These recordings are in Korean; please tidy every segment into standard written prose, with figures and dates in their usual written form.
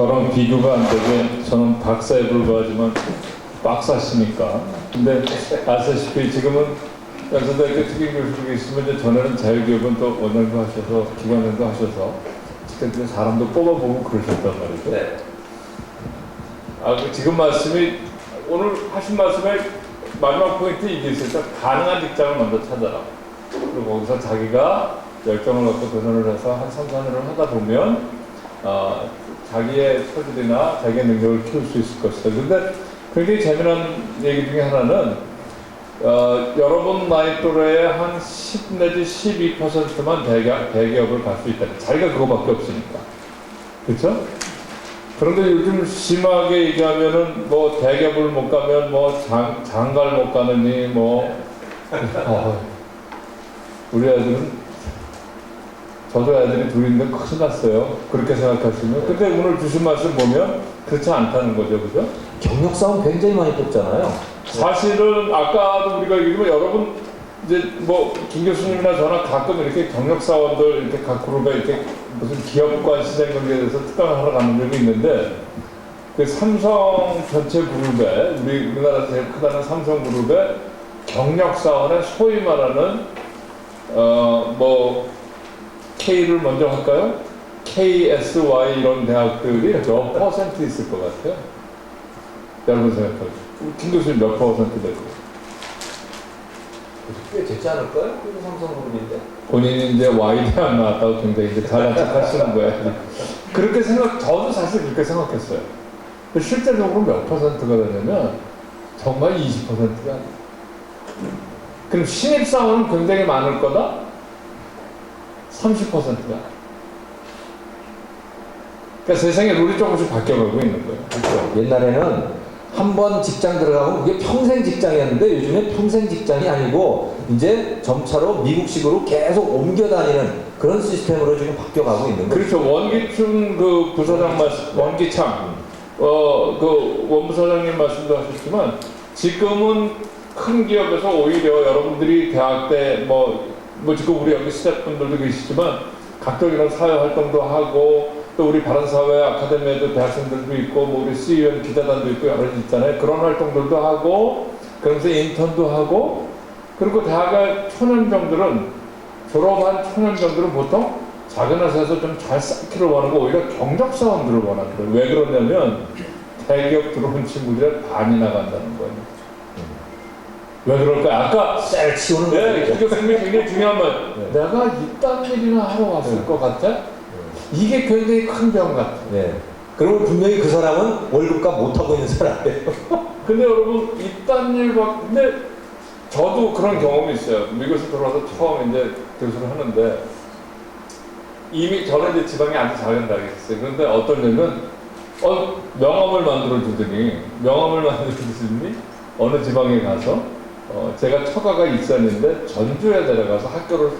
저랑 비교가 안 되게 저는 박사에 불과하지만 박사시니까. 근데 아시다시피 지금은 연세대학교 특임교수로 있으면 이제 전에는 자유기업은 또 원장도 하셔서 기관장도 하셔서 그때 사람도 뽑아보고 그러셨단 말이죠. 네. 지금 말씀이 오늘 하신 말씀의 마지막 포인트 이게 있어요. 가능한 직장을 먼저 찾아라. 그리고 거기서 자기가 열정을 갖고 도전을 해서 한 3, 4년을 하다 보면 자기의 소질이나 자기의 능력을 키울 수 있을 것이다. 그런데 굉장히 재미난 얘기 중에 하나는 여러분 나이 또래의 한 10 내지 12%만 대기업을 갈 수 있다. 자기가 그거밖에 없으니까. 그렇죠? 그런데 요즘 심하게 얘기하면은 뭐 대기업을 못 가면 뭐 장가를 못 가느니 뭐 우리 애들은 저도 애들이 둘인데 큰일 났어요. 그렇게 생각하시면. 근데 오늘 주신 말씀 보면 그렇지 않다는 거죠, 그죠? 경력 싸움 굉장히 많이 뽑잖아요. 사실은 아까도 우리가 얘기했지만 여러분 이제 뭐 김 교수님이나 저나 가끔 이렇게 경력 사원들 이렇게 각 그룹에 이렇게 무슨 기업과 시장 관계에 대해서 특강을 하러 가는 적이 있는데 그 삼성 전체 그룹에 우리나라 제일 크다는 삼성 그룹의 경력 사원의 소위 말하는 뭐 K를 먼저 할까요? KSY 이런 대학들이 몇 퍼센트 있을 것 같아요? 여러분 생각하세요. 김 교수님 몇 퍼센트 될까요? 꽤 됐지 않을까요? 그리고 삼성그룹인데. 본인이 이제 Y대학 나왔다고 굉장히 이제 잘난 척 하시는 거예요. 그렇게 저도 사실 그렇게 생각했어요. 근데 실제적으로 몇 퍼센트가 되냐면 정말 20%가 아니에요. 그럼 신입사원은 굉장히 많을 거다? 30%가. 그러니까 세상에 룰이 조금씩 바뀌어가고 있는 거예요. 그렇죠. 옛날에는 한 번 직장 들어가면 그게 평생 직장이었는데 요즘에 평생 직장이 아니고 이제 점차로 미국식으로 계속 옮겨 다니는 그런 시스템으로 지금 바뀌어가고 있는 거죠. 그렇죠. 원기춘 그 부사장 말씀, 원기창 그 원부사장님 말씀도 하셨지만 지금은 큰 기업에서 오히려 여러분들이 대학 때 뭐 지금 우리 여기 스태프분들도 계시지만 각종 이런 사회 활동도 하고 또 우리 바른사회 아카데미에도 대학생들도 있고 뭐 우리 CUN 기자단도 있고 여러 개 있잖아요. 그런 활동들도 하고 그러면서 인턴도 하고 그리고 대학의 초년생들은 졸업한 초년생들은 보통 작은 회사에서 좀 잘 쌓기를 원하고 오히려 경력사원들을 원하는 거예요. 왜 그러냐면 대기업 들어온 친구들의 반이 나간다는 거예요. 왜 그럴까요? 아까 셀 치우는 네, 거죠. 김 교수님이 굉장히 중요한 말. 내가 이딴 일이나 하러 왔을 것 같아? 이게 굉장히 큰 병 같아. 네. 그리고 분명히 그 사람은 월급값 못하고 있는 사람이에요. 근데 여러분 이딴 일 근데 저도 그런 경험이 있어요. 미국에서 들어와서 처음 이제 교수를 하는데 이미 저는 이제 지방에 아주 작은 나라였어요. 그런데 어떤 일은 명함을 만들어 주더니 어느 지방에 가서 제가 처가가 익산인데 전주에 내려가서 학교를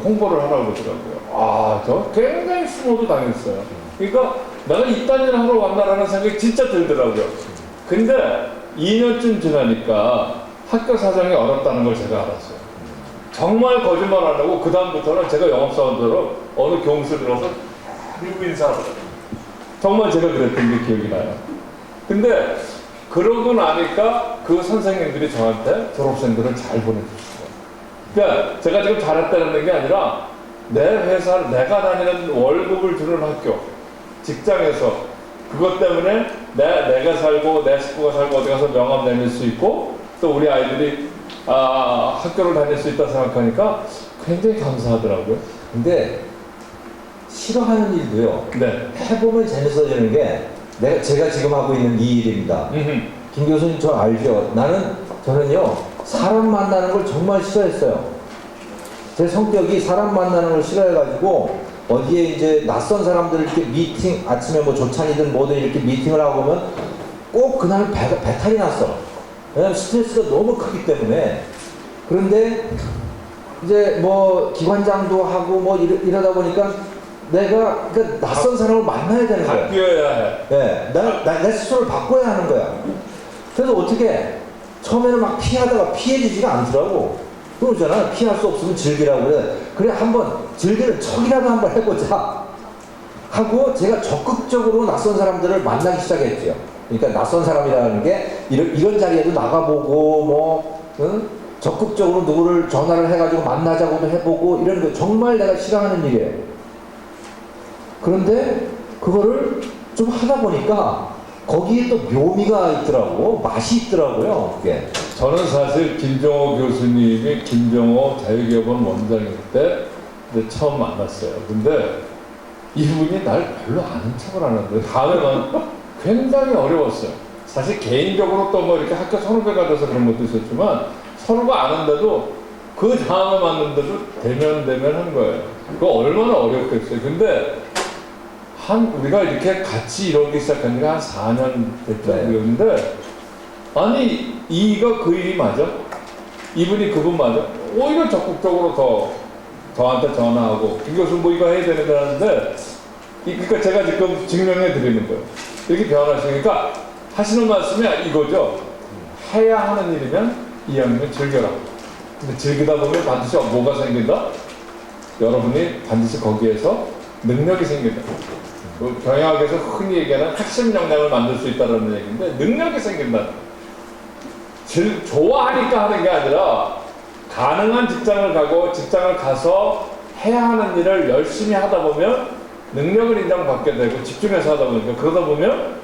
홍보를 하라고 그러더라고요. 저 굉장히 수모도 당했어요. 그러니까 내가 이딴 일 하러 왔나라는 생각이 진짜 들더라고요. 근데 2년쯤 지나니까 학교 사정이 어렵다는 걸 제가 알았어요. 정말 거짓말 안 하고 그 다음부터는 제가 영업사원으로 어느 교무실 들어서 그리고 인사하더라고요. 정말 제가 그랬던 게 기억이 나요. 근데 그러고 나니까 그 선생님들이 저한테 졸업생들을 잘 보내주시고 그러니까 제가 지금 잘했다는 게 아니라 내 회사, 내가 다니는 월급을 주는 학교, 직장에서 그것 때문에 내가 살고 내 식구가 살고 어디 가서 명함 내밀 수 있고 또 우리 아이들이 학교를 다닐 수 있다 생각하니까 굉장히 감사하더라고요. 근데 싫어하는 일도요. 네. 해보면 재밌어지는 게 제가 지금 하고 있는 이 일입니다. 김 교수님 저 알죠? 저는요 사람 만나는 걸 정말 싫어했어요. 제 성격이 사람 만나는 걸 싫어해가지고 어디에 이제 낯선 사람들 이렇게 미팅 아침에 뭐 조찬이든 뭐든 이렇게 미팅을 하고 보면 꼭 그날 배탈이 났어. 왜냐면 스트레스가 너무 크기 때문에. 그런데 이제 뭐 기관장도 하고 뭐 이러다 보니까 내가 그러니까 낯선 사람을 만나야 되는 거야. 바뀌어야 해. 네, 내 스스로를 바꿔야 하는 거야. 그래서 어떻게 처음에는 막 피하다가 피해지지가 않더라고. 그러잖아. 피할 수 없으면 즐기라고 그래. 그래 한번 즐기는 척이라도 한번 해보자. 하고 제가 적극적으로 낯선 사람들을 만나기 시작했죠. 그러니까 낯선 사람이라는 게 이런 자리에도 나가보고 뭐 응? 적극적으로 누구를 전화를 해가지고 만나자고도 해보고 이런 거 정말 내가 싫어하는 일이에요. 그런데 그거를 좀 하다 보니까 거기에 또 묘미가 있더라고, 맛이 있더라고요. 그게. 저는 사실 김정호 교수님이 김정호 자유기업원 원장일 때 이제 처음 만났어요. 근데 이분이 날 별로 아는 척을 안 하는데 다음에는 굉장히 어려웠어요. 사실 개인적으로 또 뭐 이렇게 학교 선후배가 돼서 그런 것도 있었지만 서로가 아는데도 그 다음에 만났는데도 대면 하는 거예요. 그거 얼마나 어렵겠어요. 근데 우리가 이렇게 같이 이러기 시작한 지가 한 4년 됐죠. 네. 그런데 아니 이가 그 일이 맞아? 이분이 그분 맞아? 오히려 적극적으로 저한테 전화하고 김 교수 뭐 이거 해야 되는데 하는데 그러니까 제가 지금 증명해 드리는 거예요. 이렇게 변하시니까 하시는 말씀이 이거죠. 해야 하는 일이면 이왕이면 즐겨라. 근데 즐기다 보면 반드시 뭐가 생긴다? 여러분이 반드시 거기에서 능력이 생긴다. 그 경영학에서 흔히 얘기하는 핵심 역량을 만들 수 있다는 얘기인데 능력이 생긴다. 좋아하니까 하는 게 아니라 가능한 직장을 가고 직장을 가서 해야 하는 일을 열심히 하다 보면 능력을 인정받게 되고 집중해서 하다 보니까 그러다 보면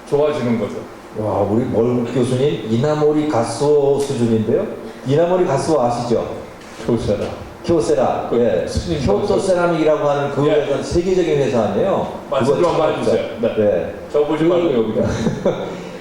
좋아지는 거죠. 와, 우리 월급 교수님 이나모리 가스오 수준인데요. 이나모리 가스오 아시죠? 교세라. 쿄세라, 예, 스님 효토 세라믹이라고 하는 그 예. 회사는 세계적인 회사인데요. 말씀 좀 한번 해주세요. 네. 네. 저 보지 말고 여기다.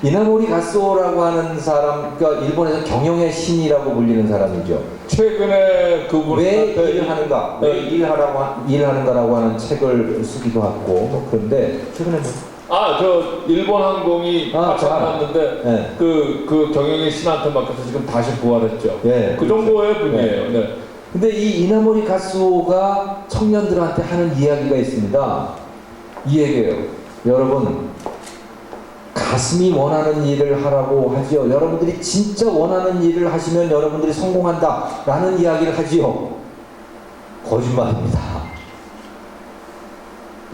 이나모리 가스오라고 하는 사람, 그러니까 일본에서 경영의 신이라고 불리는 사람이죠. 최근에 그분이 왜 일을 하는가, 왜 일하는가라고 하는 책을 쓰기도 하고 뭐 그런데 최근에 저 일본 항공이 아, 나왔는데 네. 그 경영의 신한테 맡겨서 지금 다시 부활했죠. 네, 그 정도의 분이에요. 네. 근데 이 이나모리 가스오가 청년들한테 하는 이야기가 있습니다. 이 얘기예요. 여러분, 가슴이 원하는 일을 하라고 하지요. 여러분들이 진짜 원하는 일을 하시면 여러분들이 성공한다 라는 이야기를 하지요. 거짓말입니다.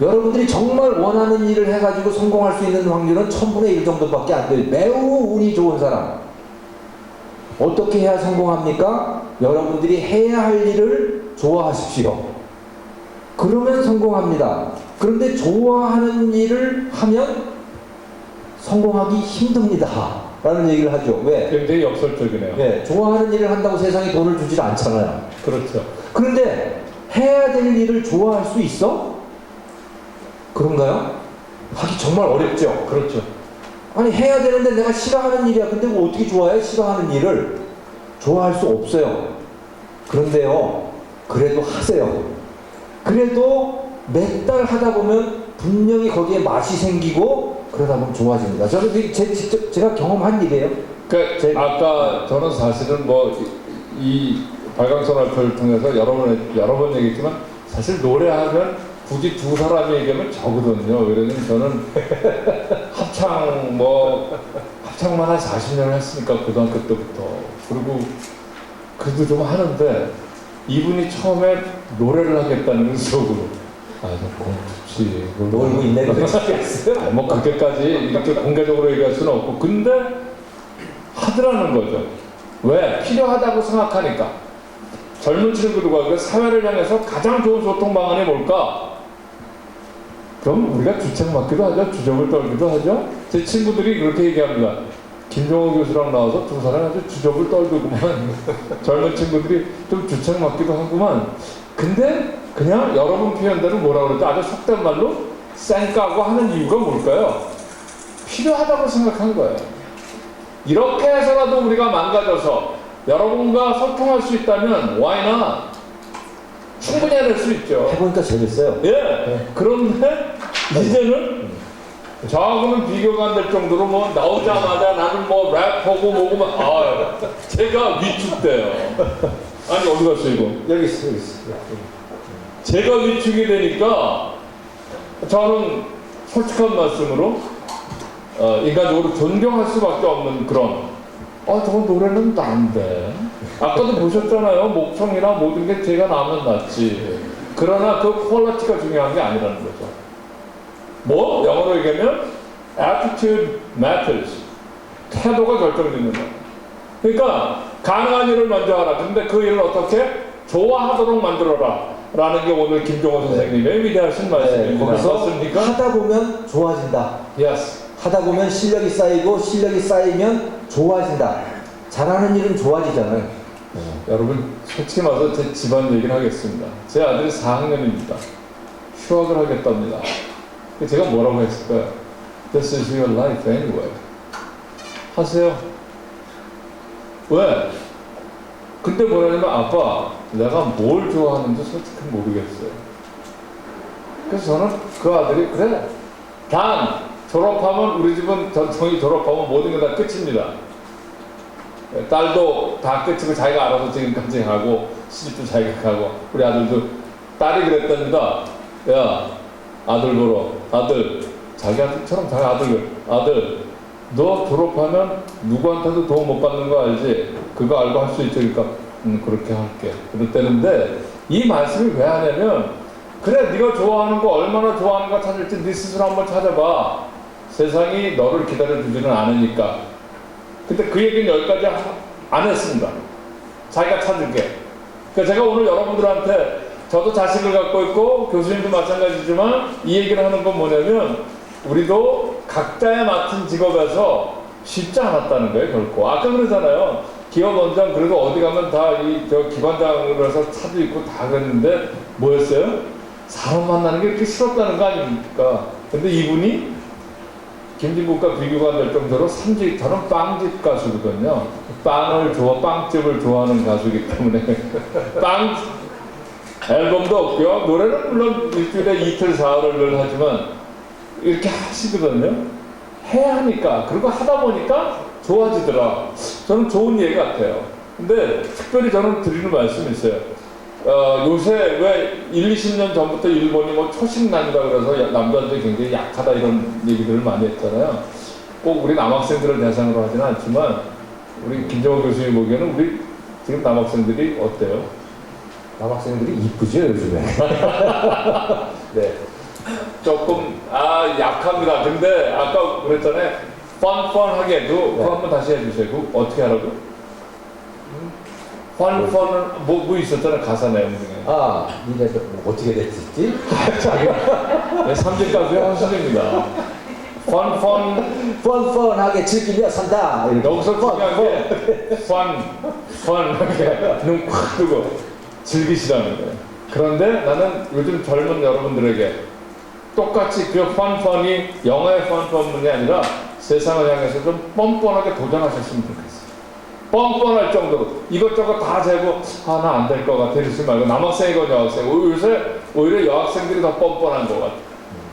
여러분들이 정말 원하는 일을 해가지고 성공할 수 있는 확률은 1000분의 1 정도밖에 안 돼요. 매우 운이 좋은 사람. 어떻게 해야 성공합니까? 여러분들이 해야 할 일을 좋아하십시오. 그러면 성공합니다. 그런데 좋아하는 일을 하면 성공하기 힘듭니다. 라는 얘기를 하죠. 왜? 굉장히 역설적이네요. 네, 좋아하는 일을 한다고 세상에 돈을 주질 않잖아요. 그렇죠. 그런데 해야 될 일을 좋아할 수 있어? 그런가요? 하기 정말 어렵죠. 그렇죠. 아니 해야 되는데 내가 싫어하는 일이야. 근데 뭐 어떻게 좋아해? 싫어하는 일을 좋아할 수 없어요. 그런데요, 그래도 하세요. 그래도 몇 달 하다 보면 분명히 거기에 맛이 생기고 그러다 보면 좋아집니다. 저는 직접 제가 경험한 일이에요. 그러니까 아까 저는 사실은 뭐 이 발광선 알파를 통해서 여러 번 얘기했지만 사실 노래하면 굳이 두 사람이 얘기하면 적거든요. 왜냐면 저는 합창만 한 40년을 했으니까 고등학교 때부터. 그리고 그래도 좀 하는데 이분이 처음에 노래를 하겠다는 속으로 그럼 좋지. 놀고 있네. 그랬어요. 뭐 그렇게까지 이렇게 공개적으로 얘기할 수는 없고 근데 하더라는 거죠. 왜? 필요하다고 생각하니까. 젊은 친구들과 그 사회를 향해서 가장 좋은 소통 방안이 뭘까? 그럼 우리가 주책 맞기도 하죠. 주접을 떨기도 하죠. 제 친구들이 그렇게 얘기합니다. 김정호 교수랑 나와서 두 사람 아주 주접을 떨구구만. 젊은 친구들이 좀 주책 맞기도 하구만. 근데 그냥 여러분 표현대로 뭐라 그러죠? 아주 속된 말로 쌩까고 하는 이유가 뭘까요? 필요하다고 생각한 거예요. 이렇게 해서라도 우리가 망가져서 여러분과 소통할 수 있다면 why not? 충분히 해낼 수 있죠. 해보니까 재밌어요. 예. 그런데 이제는 저하고는 비교가 안 될 정도로 뭐 나오자마자 나는 뭐 랩하고 뭐고 막 제가 위축돼요. 아니 어디 갔어 이거? 여기 있어. 제가 위축이 되니까 저는 솔직한 말씀으로 인간적으로 존경할 수밖에 없는 그런 저건 노래는 안 돼. 아까도 보셨잖아요. 목청이나 모든 게 제가 나면 낫지. 그러나 그 퀄리티가 중요한 게 아니라는 거죠. 뭐 영어로 얘기하면 attitude matters. 태도가 결정짓는다. 그러니까 가능한 일을 먼저 하라. 근데 그 일을 어떻게 좋아하도록 만들어라. 라는 게 오늘 김종호 선생님의 위대하신 말씀입니다. 거기서 맞습니까? 하다 보면 좋아진다. Yes. 하다 보면 실력이 쌓이고 실력이 쌓이면 좋아진다. 잘하는 일은 좋아지잖아요. 여러분 솔직히 말해서 제 집안 얘기를 하겠습니다. 제 아들이 4학년입니다. 휴학을 하겠답니다. 제가 뭐라고 했을까요? This is your life anyway. 하세요. 왜? 근데 뭐냐면 아빠 내가 뭘 좋아하는지 솔직히 모르겠어요. 그래서 저는 그 아들이 그래 단 졸업하면 우리 집은 전통이 졸업하면 모든 게 다 끝입니다. 딸도 다 끝이고 자기가 알아서 지금까지 하고 시집도 자기가 가고 우리 아들도 딸이 그랬답니다. 야 아들 보러 아들 자기 아들처럼 자기 아들 너 졸업하면 누구한테도 도움 못 받는 거 알지? 그거 알고 할 수 있지? 그러니까 그렇게 할게 그랬다는데 이 말씀을 왜 하냐면 그래 네가 좋아하는 거 얼마나 좋아하는 거 찾을지 네 스스로 한번 찾아봐. 세상이 너를 기다려주지는 않으니까. 근데 그 얘기는 여기까지 안 했습니다. 자기가 찾을게. 그러니까 제가 오늘 여러분들한테 저도 자식을 갖고 있고 교수님도 마찬가지지만 이 얘기를 하는 건 뭐냐면 우리도 각자의 맡은 직업에서 쉽지 않았다는 거예요, 결코. 아까 그러잖아요. 기업 원장 그래도 어디 가면 다 저 기관장으로 해서 차도 있고 다 그랬는데 뭐였어요? 사람 만나는 게 그렇게 싫었다는 거 아닙니까? 근데 이분이 김진국과 비교가 될 정도로 저는 빵집 가수거든요. 빵집을 좋아하는 가수이기 때문에 빵 앨범도 없고요. 노래는 물론 일주일에 이틀 사흘을 하지만 이렇게 하시거든요. 해야 하니까 그리고 하다 보니까 좋아지더라. 저는 좋은 얘기 같아요. 근데 특별히 저는 드리는 말씀이 있어요. 요새 왜 20년 전부터 일본이 뭐 초식난이라 그래서 남자들이 굉장히 약하다 이런 얘기들을 많이 했잖아요. 꼭 우리 남학생들을 대상으로 하지는 않지만 우리 김정호 교수님 보기에는 우리 지금 남학생들이 어때요? 남학생들이 이쁘죠 요즘에. 네. 조금 약합니다. 근데 아까 그랬잖아요. 펀하게도 그거 한번 다시 해주세요. 그거 어떻게 하라고? 펀은 뭐 있었잖아요. 가사 내용 중에. 이제 어떻게 됐지? 네, 3집 가수의 한수입니다. 펀하게 즐기며 산다. 여기서 중요한 게 펀하게 눈 콱 뜨고 즐기시라는 거예요. 그런데 나는 요즘 젊은 여러분들에게 똑같이 그 펀이 영어의 펀뿐만이 아니라 세상을 향해서 좀 뻔뻔하게 도전하셨으면 좋겠어요. 뻔뻔할 정도로 이것저것 다 재고 나 안 될 것 같아 이러지 말고 남학생이건 여학생 요새 오히려 여학생들이 더 뻔뻔한 것 같아.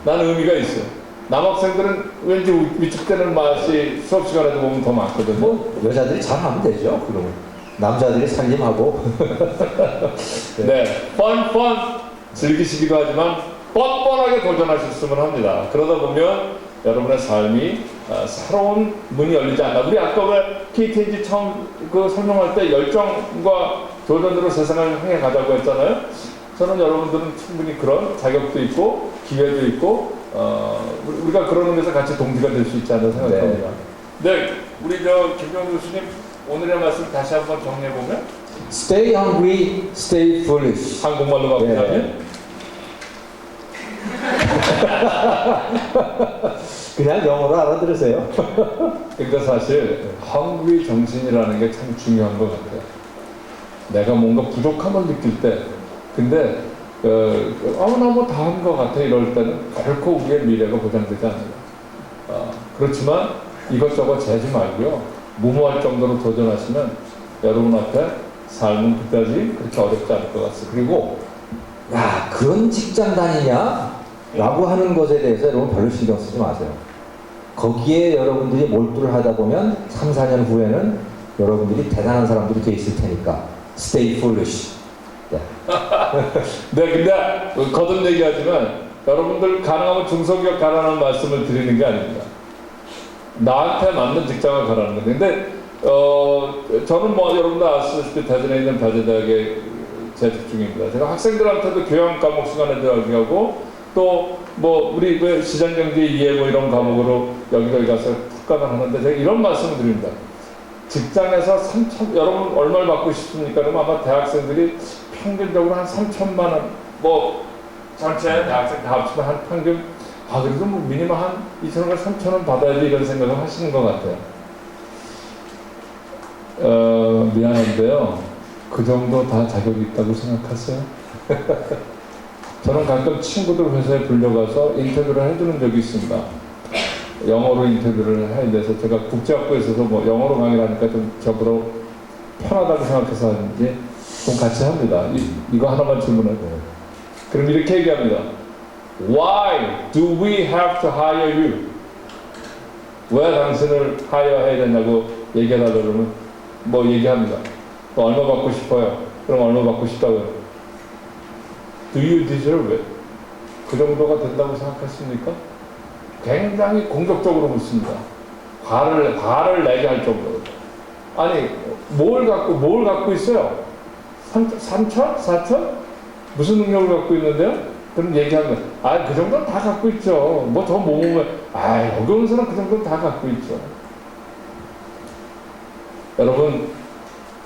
나는 의미가 있어요. 남학생들은 왠지 위축되는 맛이 수업 시간에도 보면 더 많거든요. 뭐 여자들이 잘하면 되죠. 그러면 남자들이 살림하고. 네, 펀 즐기시기도 하지만 뻔뻔하게 도전하셨으면 합니다. 그러다 보면 여러분의 삶이 새로운 문이 열리지 않나. 우리 아까 왜 KTNG 처음 설명할 때 열정과 도전으로 세상을 향해 가자고 했잖아요. 저는 여러분들은 충분히 그런 자격도 있고 기회도 있고 우리가 그런 의미에서 같이 동지가 될 수 있지 않나 생각합니다. 네, 우리 김정호 교수님 오늘의 말씀 다시 한번 정리해 보면 Stay hungry, stay foolish. 한국말로 바꾸자면 그냥 영어로 알아들으세요. 그러니까 사실 hungry 정신이라는 게 참 중요한 것 같아요. 내가 뭔가 부족함을 느낄 때 근데 나 뭐 다 한 것 같아 이럴 때는 결코 우리의 미래가 보장되지 않아요. 그렇지만 이것저것 재지 말고요. 무모할 정도로 도전하시면 여러분 앞에 삶은 그다지 그렇게 어렵지 않을 것 같습니다. 그리고 야, 그런 직장 다니냐? 라고 하는 것에 대해서 여러분 별로 신경 쓰지 마세요. 거기에 여러분들이 몰두를 하다 보면 3, 4년 후에는 여러분들이 대단한 사람들이 돼 있을 테니까 Stay foolish. 네, 근데 거듭 얘기하지만 여러분들 가능하면 중소기업 가라는 말씀을 드리는 게 아닙니다. 나한테 맞는 직장을 가라는 건데 근데 저는 뭐 여러분들 아시다시피 대전에 있는 바제대학에 재직 중입니다. 제가 학생들한테도 교양 과목 시간에 들어가게 하고 또 뭐 우리 그 시장경제 이해 뭐 이런 과목으로 여기저기 가서 특강을 하는데 제가 이런 말씀을 드립니다. 직장에서 3천, 여러분 얼마를 받고 싶습니까? 그러면 아마 대학생들이 평균적으로 한 3천만 원, 뭐 전체 대학생 다 합치면 한 평균, 그래도 뭐 미니멈 한 2천 원, 3천 원 받아야지 이런 생각을 하시는 것 같아요. 미안한데요. 그 정도 다 자격이 있다고 생각하세요? 저는 가끔 친구들 회사에 불려가서 인터뷰를 해주는 적이 있습니다. 영어로 인터뷰를 해야 돼서 제가 국제학부에 있어서 뭐 영어로 강의를 하니까 좀 저보다 편하다고 생각해서 하는지 좀 같이 합니다. 이거 하나만 질문해요. 그럼 이렇게 얘기합니다. Why do we have to hire you? 왜 당신을 hire 해야 되냐고 얘기해달라고 그러면 뭐 얘기합니다. 뭐 얼마 받고 싶어요? 그럼 얼마 받고 싶다고요? Do you deserve it? 그 정도가 된다고 생각하십니까? 굉장히 공격적으로 묻습니다. 화를 내게 할 정도로. 아니, 뭘 갖고 있어요? 3천? 4천? 무슨 능력을 갖고 있는데요? 그럼 얘기하면, 그 정도는 다 갖고 있죠. 뭐 저 몸을, 여기 오는 사람 그 정도는 다 갖고 있죠. 여러분,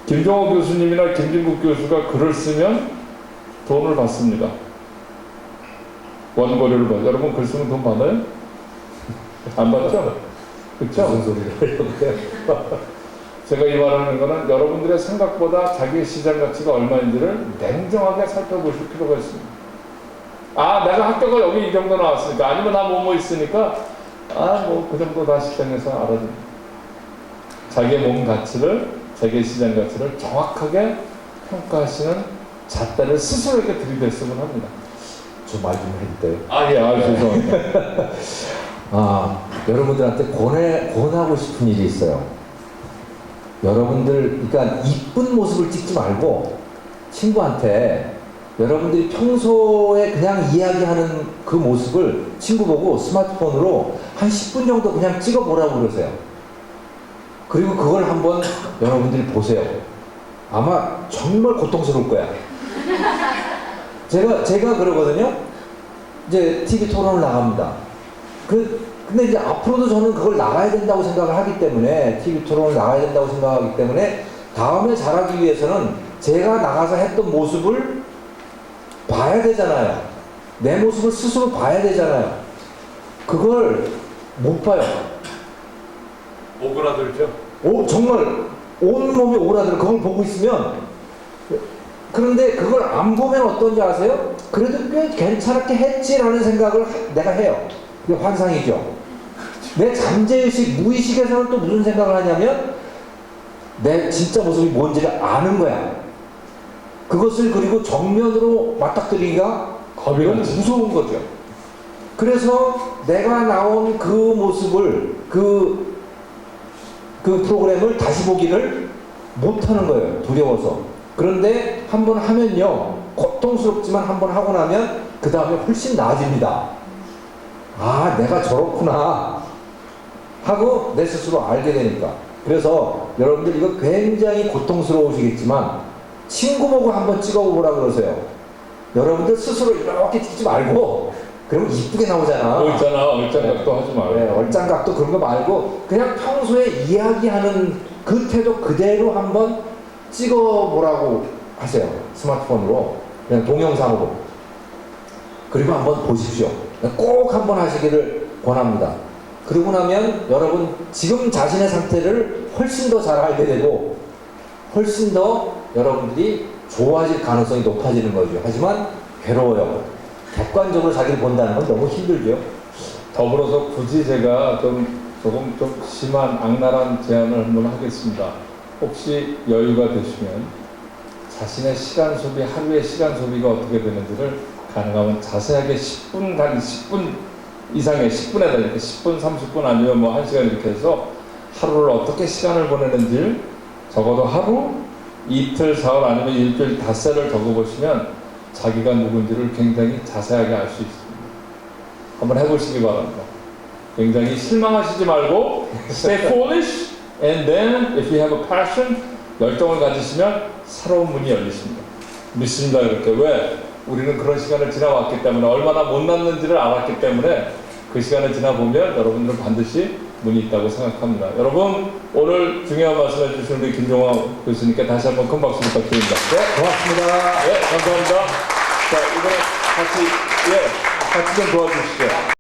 김종호 교수님이나 김진국 교수가 글을 쓰면 돈을 받습니다. 원고료를 받아요. 여러분 글 쓰면 돈 받아요? 안 받죠? 그렇죠? 무슨 소리를 제가 이 말하는 거는 여러분들의 생각보다 자기 시장 가치가 얼마인지를 냉정하게 살펴보실 필요가 있습니다. 내가 학교가 여기 이 정도 나왔으니까, 아니면 나 뭐뭐 있으니까, 뭐 그 정도 다 시장에서 알아줍니다. 자기의 몸 가치를, 자기의 시장 가치를 정확하게 평가하시는 잣대를 스스로에게 들이댔으면 합니다. 저 말 좀 해도 돼요? 죄송합니다. 여러분들한테 권하고 싶은 일이 있어요. 여러분들, 그러니까 이쁜 모습을 찍지 말고 친구한테 여러분들이 평소에 그냥 이야기하는 그 모습을 친구 보고 스마트폰으로 한 10분 정도 그냥 찍어보라고 그러세요. 그리고 그걸 한번 여러분들이 보세요. 아마 정말 고통스러울 거야. 제가 그러거든요. 이제 TV 토론을 나갑니다. 근데 이제 앞으로도 저는 그걸 나가야 된다고 생각을 하기 때문에, TV 토론을 나가야 된다고 생각하기 때문에, 다음에 잘하기 위해서는 제가 나가서 했던 모습을 봐야 되잖아요. 내 모습을 스스로 봐야 되잖아요. 그걸 못 봐요. 오그라들죠? 정말 온몸이 오그라들어. 그걸 보고 있으면. 그런데 그걸 안 보면 어떤지 아세요? 그래도 꽤 괜찮게 했지라는 생각을 내가 해요. 이게 환상이죠. 내 잠재의식, 무의식에서는 또 무슨 생각을 하냐면 내 진짜 모습이 뭔지를 아는 거야. 그것을 그리고 정면으로 맞닥뜨리기가 너무 무서운 거죠. 그래서 내가 나온 그 모습을, 그 프로그램을 다시 보기를 못하는 거예요. 두려워서. 그런데 한번 하면요, 고통스럽지만 한번 하고 나면 그 다음에 훨씬 나아집니다. 내가 저렇구나 하고 내 스스로 알게 되니까. 그래서 여러분들 이거 굉장히 고통스러우시겠지만 친구 보고 한번 찍어보라 그러세요. 여러분들 스스로 이렇게 찍지 말고, 그러면 이쁘게 나오잖아. 얼짱각도 하지 말고. 네, 얼짱각도 그런 거 말고 그냥 평소에 이야기하는 그 태도 그대로 한번 찍어보라고 하세요. 스마트폰으로, 그냥 동영상으로. 그리고 한번 보십시오. 꼭 한번 하시기를 권합니다. 그러고 나면 여러분 지금 자신의 상태를 훨씬 더 잘 알게 되고 훨씬 더 여러분들이 좋아질 가능성이 높아지는 거죠. 하지만 괴로워요. 객관적으로 자기를 본다는 건 너무 힘들죠. 더불어서 굳이 제가 조금 좀 심한 악랄한 제안을 한번 하겠습니다. 혹시 여유가 되시면 자신의 시간 소비, 하루의 시간 소비가 어떻게 되는지를 가능하면 자세하게 10분 이상의 10분에다 이렇게 10분, 30분 아니면 뭐 1시간 이렇게 해서 하루를 어떻게 시간을 보내는지 적어도 하루, 이틀, 사흘 아니면 일주일 닷새를 적어보시면 자기가 누군지를 굉장히 자세하게 알 수 있습니다. 한번 해보시기 바랍니다. 굉장히 실망하시지 말고 stay foolish and then if you have a passion, 열정을 가지시면 새로운 문이 열리십니다. 믿습니다. 이렇게. 왜? 우리는 그런 시간을 지나왔기 때문에 얼마나 못났는지를 알았기 때문에 그 시간을 지나보면 여러분들은 반드시 문이 있다고 생각합니다. 여러분 오늘 중요한 말씀 해주신 우리 김종환 교수님께 다시 한번 큰 박수 부탁드립니다. 네, 고맙습니다. 네, 감사합니다. 자, 이번에 같이 좀 도와주시죠.